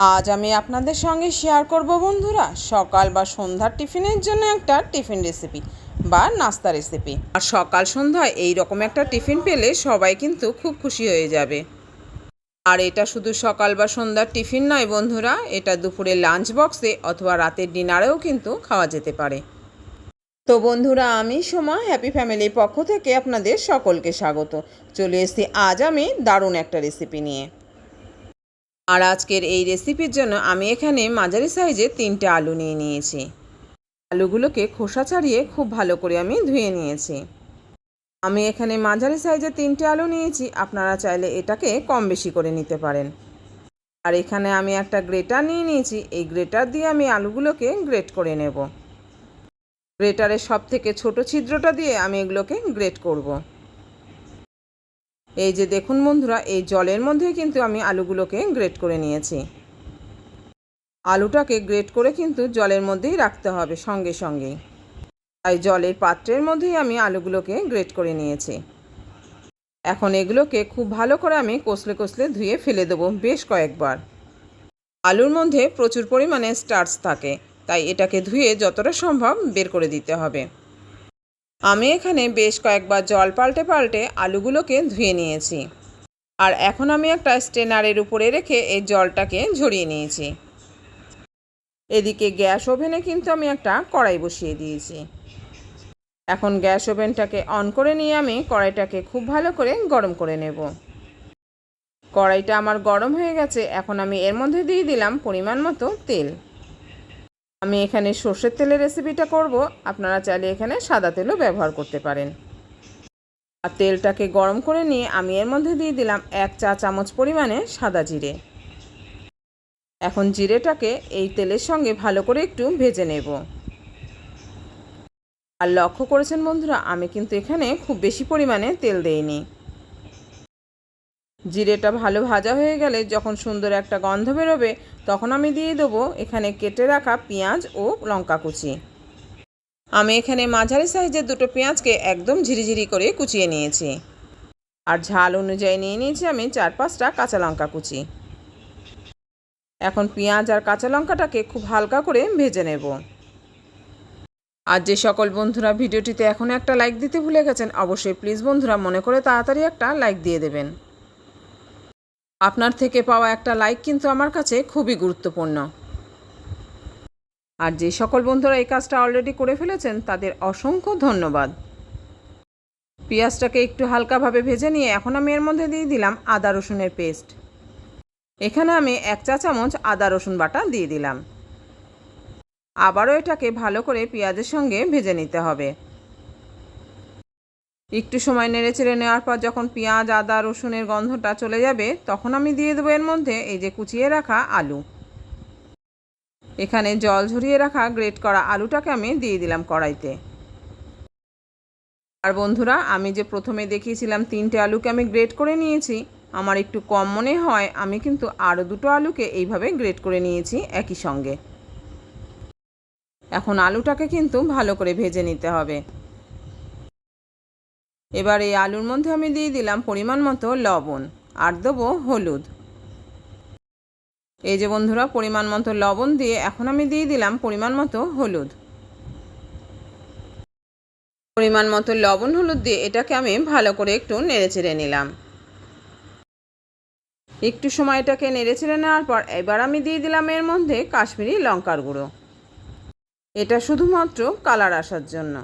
আজ আমি আপনাদের সঙ্গে শেয়ার করব বন্ধুরা সকাল বা সন্ধ্যার টিফিনের জন্য একটা টিফিন রেসিপি বা নাস্তা রেসিপি। আর সকাল সন্ধ্যায় এই রকম একটা টিফিন পেলে সবাই কিন্তু খুব খুশি হয়ে যাবে। আর এটা শুধু সকাল বা সন্ধ্যার টিফিন নয় বন্ধুরা, এটা দুপুরে লাঞ্চ বক্সে অথবা রাতের ডিনারেও কিন্তু খাওয়া যেতে পারে। তো বন্ধুরা, আমি সোমা হ্যাপি ফ্যামিলির পক্ষ থেকে আপনাদের সকলকে স্বাগত। চলে এসেছি আজ আমি দারুণ একটা রেসিপি নিয়ে। আর আজকের এই রেসিপির জন্য আমি এখানে মাঝারি সাইজে 3টে আলু নিয়ে নিয়েছি। আলুগুলোকে খোসা ছাড়িয়ে খুব ভালো করে আমি ধুয়ে নিয়েছি। আমি এখানে মাঝারি সাইজে 3টে আলু নিয়েছি, আপনারা চাইলে এটাকে কম বেশি করে নিতে পারেন। আর এখানে আমি একটা গ্রেটার নিয়ে নিয়েছি, এই গ্রেটার দিয়ে আমি আলুগুলোকে গ্রেট করে নেব। গ্রেটারের সব থেকে ছোট ছিদ্রটা দিয়ে আমি এগুলোকে গ্রেট করব। এই যে দেখুন বন্ধুরা, এই জলের মধ্যে কিন্তু আমি আলুগুলোকে গ্রেট করে নিয়েছি। আলুটাকে গ্রেট করে কিন্তু জলের মধ্যেই রাখতে হবে সঙ্গে সঙ্গেই, তাই জলের পাত্রের মধ্যেই আমি আলুগুলোকে গ্রেট করে নিয়েছি। এখন এগুলোকে খুব ভালো করে আমি কষলে কষলে ধুয়ে ফেলে দেবো বেশ কয়েকবার। আলুর মধ্যে প্রচুর পরিমাণে স্টার্চ থাকে, তাই এটাকে ধুয়ে যতটা সম্ভব বের করে দিতে হবে। আমি এখানে বেশ কয়েকবার জল পাল্টে পাল্টে আলুগুলোকে ধুয়ে নিয়েছি। আর এখন আমি একটা স্ট্রেনারের উপরে রেখে এই জলটাকে ঝরিয়ে নিয়েছি। এদিকে গ্যাস ওভেনে কিন্তু আমি একটা কড়াই বসিয়ে দিয়েছি। এখন গ্যাস ওভেনটাকে অন করে নিয়ে আমি কড়াইটাকে খুব ভালো করে গরম করে নেব। কড়াইটা আমার গরম হয়ে গেছে, এখন আমি এর মধ্যে দিয়ে দিলাম পরিমাণ মতো তেল। আমি এখানে সর্ষের তেলের রেসিপিটা করব, আপনারা চাইলে এখানে সাদা তেলও ব্যবহার করতে পারেন। আর তেলটাকে গরম করে নিয়ে আমি এর মধ্যে দিয়ে দিলাম 1 চা চামচ পরিমাণে সাদা জিরে। এখন জিরেটাকে এই তেলের সঙ্গে ভালো করে একটু ভেজে নেব। আর লক্ষ্য করেছেন বন্ধুরা, আমি কিন্তু এখানে খুব বেশি পরিমাণে তেল দেইনি। জিরেটা ভালো ভাজা হয়ে গেলে যখন সুন্দর একটা গন্ধ বেরোবে, তখন আমি দিয়ে দেবো এখানে কেটে রাখা পেঁয়াজ ও লঙ্কা কুচি। আমি এখানে মাঝারি সাইজের 2টো পেঁয়াজকে একদম ঝিরিঝিরি করে কুচিয়ে নিয়েছি। আর ঝাল অনুযায়ী নিয়ে নিয়েছি আমি 4-5টা কাঁচা লঙ্কা কুচি। এখন পেঁয়াজ আর কাঁচা লঙ্কাটাকে খুব হালকা করে ভেজে নেব। আর যে সকল বন্ধুরা ভিডিওটিতে এখনও একটা লাইক দিতে ভুলে গেছেন, অবশ্যই প্লিজ বন্ধুরা মনে করে তাড়াতাড়ি একটা লাইক দিয়ে দেবেন। আপনার থেকে পাওয়া একটা লাইক কিন্তু আমার কাছে খুবই গুরুত্বপূর্ণ। আর যে সকল বন্ধুরা এই কাজটা অলরেডি করে ফেলেছেন তাদের অসংখ্য ধন্যবাদ। পেঁয়াজটাকে একটু হালকাভাবে ভেজে নিয়ে এখন আমি এর মধ্যে দিয়ে দিলাম আদা রসুনের পেস্ট। এখানে আমি 1 চা চামচ আদা রসুন বাটা দিয়ে দিলাম। আবারও এটাকে ভালো করে পেঁয়াজের সঙ্গে ভেজে নিতে হবে। একটু সময় নেড়েচেড়ে নেওয়ার পর যখন পেঁয়াজ আদা রসুনের গন্ধটা চলে যাবে, তখন আমি দিয়ে দেবো এর মধ্যে এই যে কুচিয়ে রাখা আলু। এখানে জল ঝরিয়ে রাখা গ্রেট করা আলুটাকে আমি দিয়ে দিলাম কড়াইতে। আর বন্ধুরা, আমি যে প্রথমে দেখিয়েছিলাম 3টে আলুকে আমি গ্রেট করে নিয়েছি, আমার একটু কম মনে হয়, আমি কিন্তু আরও 2টো আলুকে এইভাবে গ্রেট করে নিয়েছি একই সঙ্গে। এখন আলুটাকে কিন্তু ভালো করে ভেজে নিতে হবে। এবার এই আলুর মধ্যে আমি দিয়ে দিলাম পরিমাণ মতো লবণ আর দেবো হলুদ। এই যে বন্ধুরা, পরিমাণ মতো লবণ দিয়ে এখন আমি দিয়ে দিলাম পরিমাণ মতো হলুদ। পরিমাণ মতো লবণ হলুদ দিয়ে এটাকে আমি ভালো করে একটু নেড়েচেড়ে নিলাম। একটু সময় এটাকে নেড়েচেড়ে নেওয়ার পর এবার আমি দিয়ে দিলাম এর মধ্যে কাশ্মীরি লঙ্কার গুঁড়ো। এটা শুধুমাত্র কালার আসার জন্য।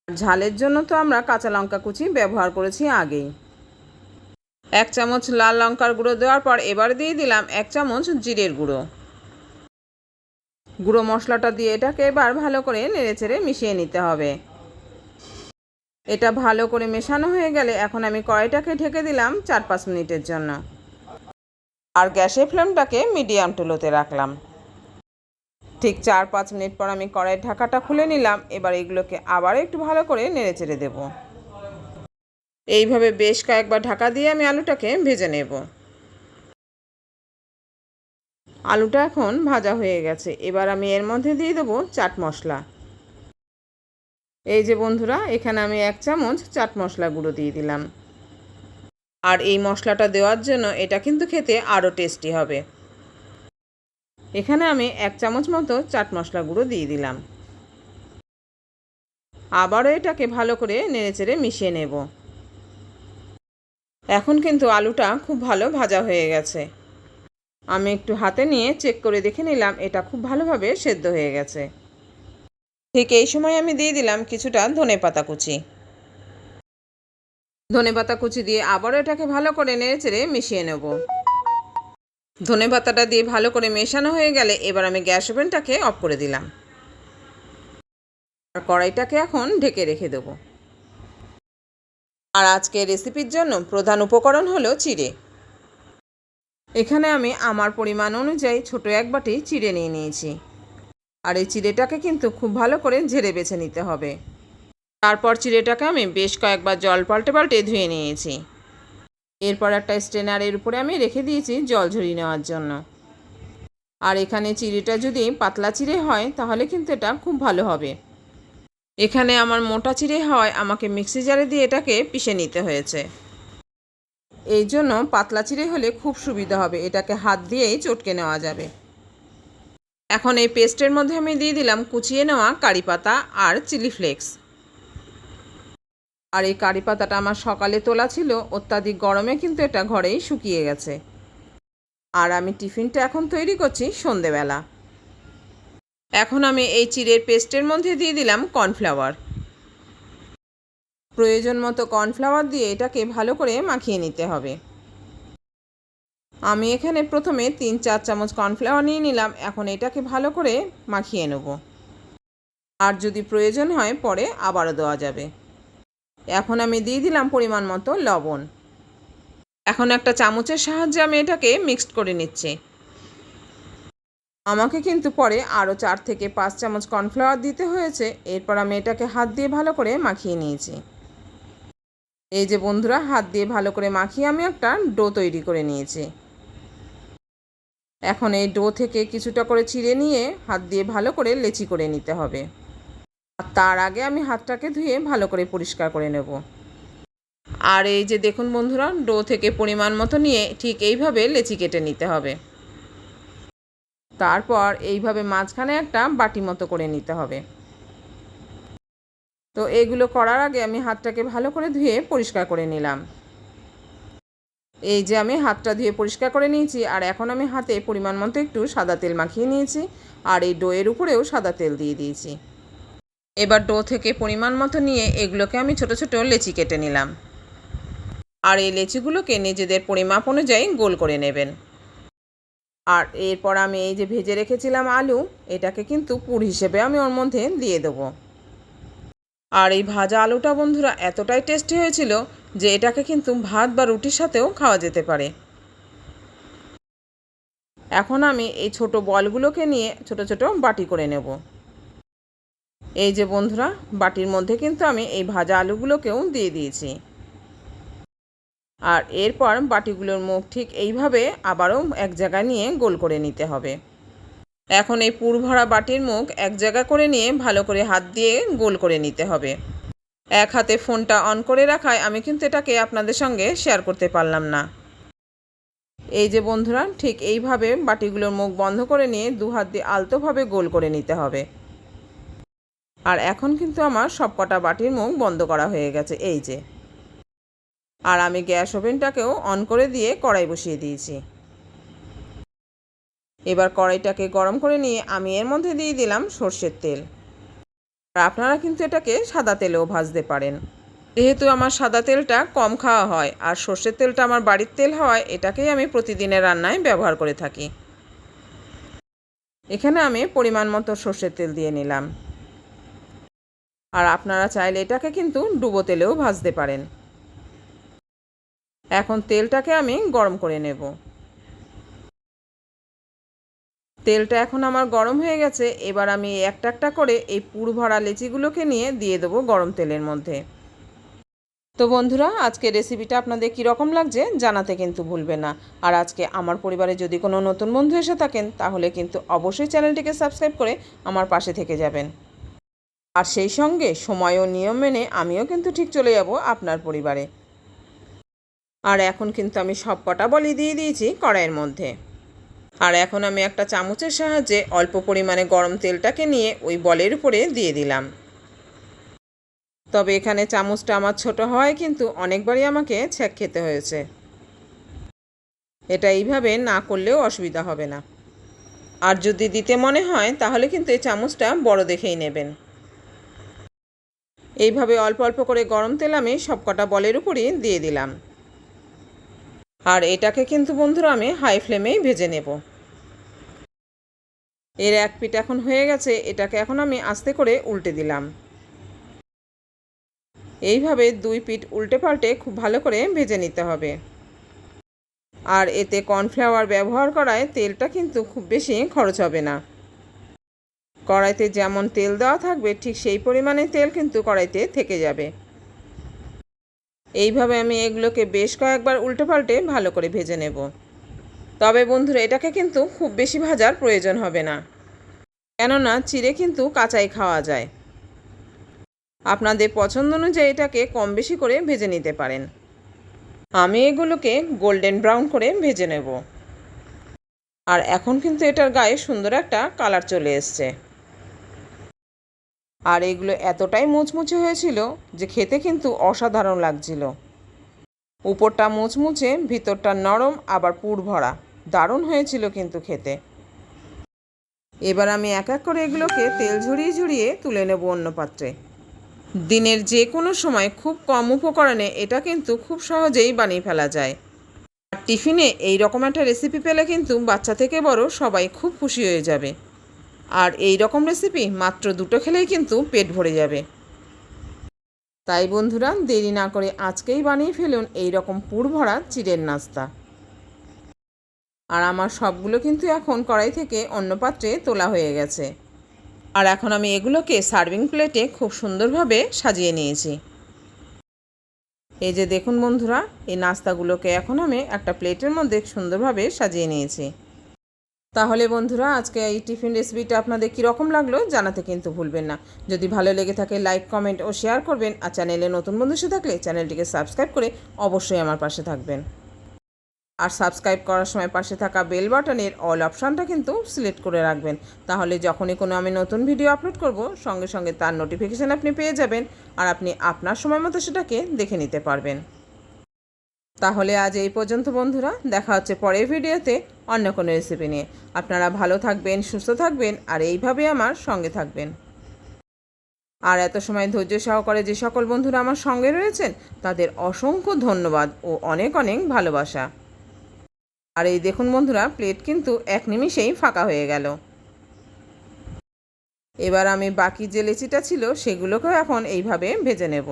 ঝালের জন্য তো আমরা কাঁচা লঙ্কা কুচি ব্যবহার করেছি আগেই। 1 চামচ লাল লঙ্কার গুঁড়ো দেওয়ার পর এবার দিয়ে দিলাম 1 চামচ জিরের গুঁড়ো। গুঁড়ো মশলাটা দিয়ে এটাকে এবার ভালো করে নেড়েচেড়ে মিশিয়ে নিতে হবে। এটা ভালো করে মেশানো হয়ে গেলে এখন আমি কড়াইটাকে ঢেকে দিলাম 4-5 মিনিটের জন্য। আর গ্যাসের ফ্লেমটাকে মিডিয়াম টু লোতে রাখলাম। ঠিক 4-5 মিনিট পর আমি কড়াইয়ের ঢাকাটা খুলে নিলাম। এবার এগুলোকে আবার একটু ভালো করে নেড়েচেড়ে দেব। এইভাবে বেশ কয়েকবার ঢাকা দিয়ে আমি আলুটাকে ভেজে নেব। আলুটা এখন ভাজা হয়ে গেছে, এবার আমি এর মধ্যে দিয়ে দেবো চাট মশলা। এই যে বন্ধুরা, এখানে আমি 1 চামচ চাট মশলা গুঁড়ো দিয়ে দিলাম। আর এই মশলাটা দেওয়ার জন্য এটা কিন্তু খেতে আরও টেস্টি হবে। এখানে আমি 1 চামচ মতো চাট মশলা গুঁড়ো দিয়ে দিলাম। আবারও এটাকে ভালো করে নেড়েচেড়ে মিশিয়ে নেব। এখন কিন্তু আলুটা খুব ভালো ভাজা হয়ে গেছে। আমি একটু হাতে নিয়ে চেক করে দেখে নিলাম এটা খুব ভালোভাবে সেদ্ধ হয়ে গেছে। ঠিক এই সময় আমি দিয়ে দিলাম কিছুটা ধনেপাতা কুচি। ধনেপাতা কুচি দিয়ে আবারও এটাকে ভালো করে নেড়েচেড়ে মিশিয়ে নেব। ধনেপাতাটা দিয়ে ভালো করে মেশানো হয়ে গেলে এবার আমি গ্যাস ওভেনটাকে অফ করে দিলাম। আর কড়াইটাকে এখন ঢেকে রেখে দেব। আর আজকের রেসিপির জন্য প্রধান উপকরণ হলো চিড়ে। এখানে আমি আমার পরিমাণ অনুযায়ী ছোট এক বাটি চিড়ে নিয়ে নিয়েছি। আর এই চিড়েটাকে কিন্তু খুব ভালো করে ঝেড়ে বেছে নিতে হবে। তারপর চিড়েটাকে আমি বেশ কয়েকবার জল পাল্টে পাল্টে ধুয়ে নিয়েছি। এরপর একটা স্ট্রেনারের উপরে আমি রেখে দিয়েছি জল ঝরিয়ে নেওয়ার জন্য। আর এখানে চিড়েটা যদি পাতলা চিড়ে হয় তাহলে কিন্তু এটা খুব ভালো হবে। এখানে আমার মোটা চিড়ে হওয়ায় আমাকে মিক্সি জারে দিয়ে এটাকে পিষে নিতে হয়েছে। এই জন্য পাতলা চিড়ে হলে খুব সুবিধা হবে, এটাকে হাত দিয়েই চটকে নেওয়া যাবে। এখন এই পেস্টের মধ্যে আমি দিয়ে দিলাম কুচিয়ে নেওয়া কারি পাতা আর চিলি ফ্লেক্স। আর এই কারি পাতাটা আমার সকালে তোলা ছিল, অত্যাধিক গরমে কিন্তু এটা ঘরেই শুকিয়ে গেছে। আর আমি টিফিনটা এখন তৈরি করছি সন্ধেবেলা। এখন আমি এই চিড়ের পেস্টের মধ্যে দিয়ে দিলাম কর্নফ্লাওয়ার। প্রয়োজন মতো কর্নফ্লাওয়ার দিয়ে এটাকে ভালো করে মাখিয়ে নিতে হবে। আমি এখানে প্রথমে 3-4 চামচ কর্নফ্লাওয়ার নিয়ে নিলাম। এখন এটাকে ভালো করে মাখিয়ে নেব। আর যদি প্রয়োজন হয় পরে আবারও দেওয়া যাবে। এখন আমি দিয়ে দিলাম পরিমাণ মতো লবণ। এখন একটা চামচের সাহায্যে আমি এটাকে মিক্সড করে নিচ্ছি। আমাকে কিন্তু পরে আরও 4 থেকে 5 চামচ কর্নফ্লাওয়ার দিতে হয়েছে। এরপর আমি এটাকে হাত দিয়ে ভালো করে মাখিয়ে নিয়েছি। এই যে বন্ধুরা, হাত দিয়ে ভালো করে মাখিয়ে আমি একটা ডো তৈরি করে নিয়েছি। এখন এই ডো থেকে কিছুটা করে ছিঁড়ে নিয়ে হাত দিয়ে ভালো করে লেচি করে নিতে হবে। আর তার আগে আমি হাতটাকে ধুয়ে ভালো করে পরিষ্কার করে নেব। আর এই যে দেখুন বন্ধুরা, ডো থেকে পরিমাণ মতো নিয়ে ঠিক এইভাবে লেচি কেটে নিতে হবে। তারপর এইভাবে মাঝখানে একটা বাটি মতো করে নিতে হবে। তো এইগুলো করার আগে আমি হাতটাকে ভালো করে ধুয়ে পরিষ্কার করে নিলাম। এই যে আমি হাতটা ধুয়ে পরিষ্কার করে নিয়েছি। আর এখন আমি হাতে পরিমাণ মতো একটু সাদা তেল মাখিয়ে নিয়েছি। আর এই ডোয়ের উপরেও সাদা তেল দিয়ে দিয়েছি। এবার ডো থেকে পরিমাণ মতো নিয়ে এগুলোকে আমি ছোট ছোট লেচি কেটে নিলাম। আর এই লেচিগুলোকে নিজেদের পরিমাপ অনুযায়ী গোল করে নেবেন। আর এরপর আমি এই যে ভেজে রেখেছিলাম আলু, এটাকে কিন্তু পুর হিসেবে আমি ওর মধ্যে দিয়ে দেবো। আর এই ভাজা আলুটা বন্ধুরা এতটাই টেস্টি হয়েছিল যে এটাকে কিন্তু ভাত বা রুটির সাথেও খাওয়া যেতে পারে। এখন আমি এই ছোট বলগুলোকে নিয়ে ছোট ছোট বাটি করে নেব। এই যে বন্ধুরা, বাটির মধ্যে কিন্তু আমি এই ভাজা আলুগুলোকেও দিয়ে দিয়েছি। আর এরপর বাটিগুলোর মুখ ঠিক এইভাবে আবারও এক জায়গায় নিয়ে গোল করে নিতে হবে। এখন এই পুর ভরা বাটির মুখ এক জায়গা করে নিয়ে ভালো করে হাত দিয়ে গোল করে নিতে হবে। এক হাতে ফোনটা অন করে রাখায় আমি কিন্তু এটাকে আপনাদের সঙ্গে শেয়ার করতে পারলাম না। এই যে বন্ধুরা, ঠিক এইভাবে বাটিগুলোর মুখ বন্ধ করে নিয়ে দু হাত দিয়ে আলতোভাবে গোল করে নিতে হবে। আর এখন কিন্তু আমার সবকটা বাটির মুখ বন্ধ করা হয়ে গেছে এই যে। আর আমি গ্যাস ওভেনটাকেও অন করে দিয়ে কড়াই বসিয়ে দিয়েছি। এবার কড়াইটাকে গরম করে নিয়ে আমি এর মধ্যে দিয়ে দিলাম সর্ষের তেল। আর আপনারা কিন্তু এটাকে সাদা তেলেও ভাজতে পারেন। যেহেতু আমার সাদা তেলটা কম খাওয়া হয় আর সর্ষের তেলটা আমার বাড়ির তেল হওয়ায় এটাকেই আমি প্রতিদিনের রান্নায় ব্যবহার করে থাকি। এখানে আমি পরিমাণ মতো সর্ষের তেল দিয়ে নিলাম। আর আপনারা চাইলে এটাকে কিন্তু ডুবো তেলেও ভাজতে পারেন। এখন তেলটাকে আমি গরম করে নেব। তেলটা এখন আমার গরম হয়ে গেছে। এবার আমি একটা একটা করে এই পুর ভরা লেচিগুলোকে নিয়ে দিয়ে দেবো গরম তেলের মধ্যে। তো বন্ধুরা, আজকে রেসিপিটা আপনাদের কীরকম লাগছে জানাতে কিন্তু ভুলবেন না। আর আজকে আমার পরিবারে যদি কোনো নতুন বন্ধু এসে থাকেন তাহলে কিন্তু অবশ্যই চ্যানেলটিকে সাবস্ক্রাইব করে আমার পাশে থেকে যাবেন। আর সেই সঙ্গে সময় ও নিয়ম মেনে আমিও কিন্তু ঠিক চলে যাব আপনার পরিবারে। আর এখন কিন্তু আমি সব কটা বলি দিয়ে দিয়েছি কড়াইয়ের মধ্যে। আর এখন আমি একটা চামচের সাহায্যে অল্প পরিমাণে গরম তেলটাকে নিয়ে ওই বলের উপরে দিয়ে দিলাম। তবে এখানে চামচটা আমার ছোট হওয়ায় কিন্তু অনেকবারই আমাকে ছ্যাঁক খেতে হয়েছে। এটা এইভাবে না করলেও অসুবিধা হবে না। আর যদি দিতে মনে হয় তাহলে কিন্তু এই চামচটা বড় দেখেই নেবেন। এইভাবে অল্প অল্প করে গরম তেল আমি সবকটা বলের উপরই দিয়ে দিলাম। আর এটাকে কিন্তু বন্ধুরা আমি হাই ফ্লেমেই ভেজে নেব। এর এক পিঠ এখন হয়ে গেছে, এটাকে এখন আমি আস্তে করে উল্টে দিলাম। এইভাবে দুই পিঠ উল্টে পাল্টে খুব ভালো করে ভেজে নিতে হবে। আর এতে কর্নফ্লাওয়ার ব্যবহার করায় তেলটা কিন্তু খুব বেশি খরচ হবে না। কড়াইতে যেমন তেল দেওয়া থাকবে ঠিক সেই পরিমাণে তেল কিন্তু কড়াইতে থেকে যাবে। এইভাবে আমি এগুলোকে বেশ কয়েকবার উল্টে পাল্টে ভালো করে ভেজে নেব। তবে বন্ধুরা এটাকে কিন্তু খুব বেশি ভাজার প্রয়োজন হবে না, কেননা চিড়ে কিন্তু কাঁচাই খাওয়া যায়। আপনাদের পছন্দ অনুযায়ী এটাকে কম বেশি করে ভেজে নিতে পারেন। আমি এগুলোকে গোল্ডেন ব্রাউন করে ভেজে নেব। আর এখন কিন্তু এটার গায়ে সুন্দর একটা কালার চলে এসছে। আর এগুলো এতটাই মুচমুচে হয়েছিল যে খেতে কিন্তু অসাধারণ লাগছিল। উপরটা মুচমুচে, ভিতরটা নরম, আবার পুর ভরা, দারুণ হয়েছিল কিন্তু খেতে। এবার আমি এক এক করে এগুলোকে তেল ঝরিয়ে ঝরিয়ে তুলে নেব অন্য পাত্রে। দিনের যে কোনো সময় খুব কম উপকরণে এটা কিন্তু খুব সহজেই বানিয়ে ফেলা যায়। আর টিফিনে এই রকম একটা রেসিপি পেলে কিন্তু বাচ্চা থেকে বড় সবাই খুব খুশি হয়ে যাবে। আর এই রকম রেসিপি মাত্র দুটো খেলেই কিন্তু পেট ভরে যাবে। তাই বন্ধুরা দেরি না করে আজকেই বানিয়ে ফেলুন এই রকম পুর ভরা চিড়ের নাস্তা। আর আমার সবগুলো কিন্তু এখন কড়াই থেকে অন্য পাত্রে তোলা হয়ে গেছে। আর এখন আমি এগুলোকে সার্ভিং প্লেটে খুব সুন্দরভাবে সাজিয়ে নিয়েছি। এই যে দেখুন বন্ধুরা, এই নাস্তাগুলোকে এখন আমি একটা প্লেটের মধ্যে সুন্দরভাবে সাজিয়ে নিয়েছি। তাহলে বন্ধুরা আজকে এই টিফিন রেসিপিটা আপনাদের কীরকম লাগলো জানাতে কিন্তু ভুলবেন না। যদি ভালো লেগে থাকে লাইক, কমেন্ট ও শেয়ার করবেন। আর চ্যানেলে নতুন বন্ধু এসে থাকলে চ্যানেলটিকে সাবস্ক্রাইব করে অবশ্যই আমার পাশে থাকবেন। আর সাবস্ক্রাইব করার সময় পাশে থাকা বেল বাটনের অল অপশানটা কিন্তু সিলেক্ট করে রাখবেন। তাহলে যখনই কোনো আমি নতুন ভিডিও আপলোড করব সঙ্গে সঙ্গে তার নোটিফিকেশান আপনি পেয়ে যাবেন। আর আপনি আপনার সময় মতো সেটাকে দেখে নিতে পারবেন। তাহলে আজ এই পর্যন্ত বন্ধুরা, দেখা হচ্ছে পরের ভিডিওতে অন্য কোনো রেসিপি নিয়ে। আপনারা ভালো থাকবেন, সুস্থ থাকবেন আর এইভাবে আমার সঙ্গে থাকবেন। আর এত সময় ধৈর্য সহকারে যে সকল বন্ধুরা আমার সঙ্গে রয়েছেন তাদের অসংখ্য ধন্যবাদ ও অনেক অনেক ভালোবাসা। আর এই দেখুন বন্ধুরা, প্লেট কিন্তু এক নিমিষেই ফাঁকা হয়ে গেল। এবার আমি বাকি যে লেচিটা ছিল সেগুলোকেও এখন এইভাবে ভেজে নেব।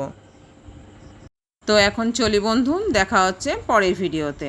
তো এখন চলি বন্ধু, দেখা হচ্ছে পরের ভিডিওতে।